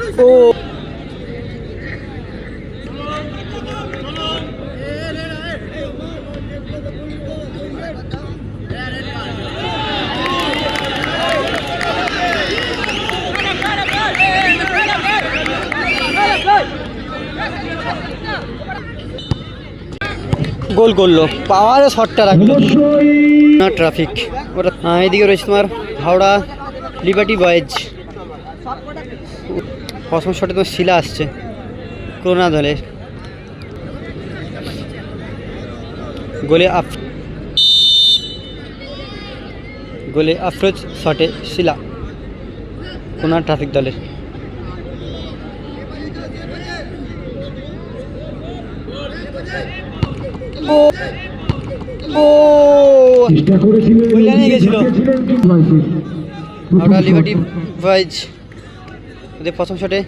ও গোল করলো, পাওয়ারে শটটা রাখলো না। ট্রাফিক ওটা এদিকে রয়েছে তোমার হাওড়া লিবার্টি বয়েজ। প্রথম শটে তোমার শিলা আসছে করোনা দলের। গোলে আফরোজ, শটে শিলা করোনা ট্রাফিক দলের। লিবার্টি বয়েজ ওদের প্রথম শটে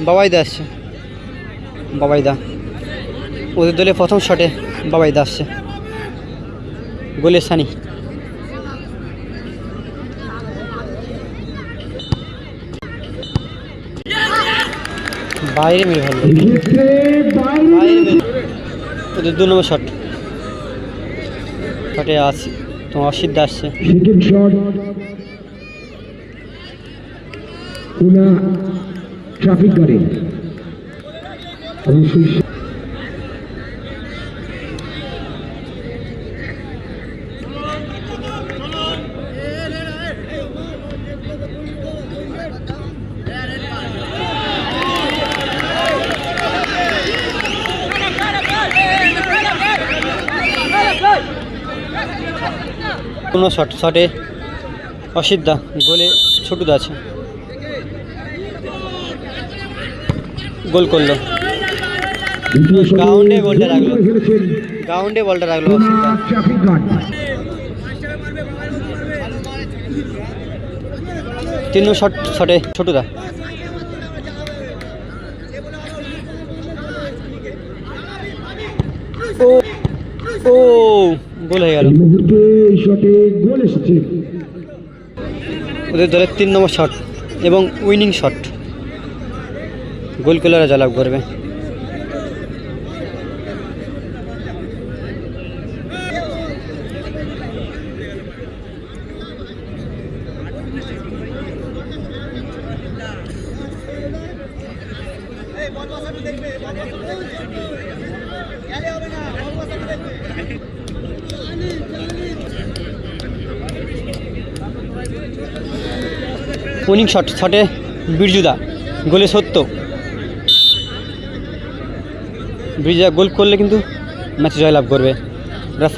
বাবাইদা আসছে। বাবাইদা ওদের দলে প্রথম শটে বাবাইদা আসছে। গোলে সানি। বাইরে মেরে ভালো, ওদের 2 নম্বর শট। শটে আছে তোমার অসিদ্ধ আসছে। ট্রাফিক গাড়ি কোনো শটে অসিদ্ধা, গোলে ছোটুদা আছে। গোল করলো, গ্রাউন্ডে বলটা রাখলো, গ্রাউন্ডে বলটা রাখলো অসিদ্ধা। 3 নম্বর শটে ছোটুদা। ও গোল হয়ে গেল। ওদের দলের 3 নম্বর শট এবং উইনিং শট। গোল কিলাররা জয়লাভ করবে। উইনিং শটে বিরজুদা, গোলে 70। বিরজুদা গোল করলে কিন্তু ম্যাচে জয়লাভ করবে। ওরা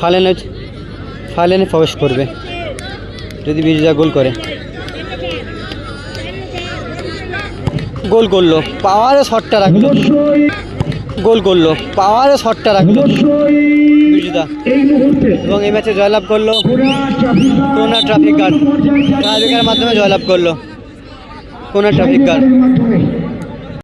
ফাইনালে প্রবেশ করবে যদি বিরজুদা গোল করে। গোল করলো, পাওয়ারে শটটা রাখলো। গোল করলো, পাওয়ারে শটটা রাখলো বিরজুদা এবং এই ম্যাচে জয়লাভ করলো করোনা ট্রাফিক গার্ড। ট্রাফিকের মাধ্যমে জয়লাভ করলো করোনা ট্রাফিক গার্ড।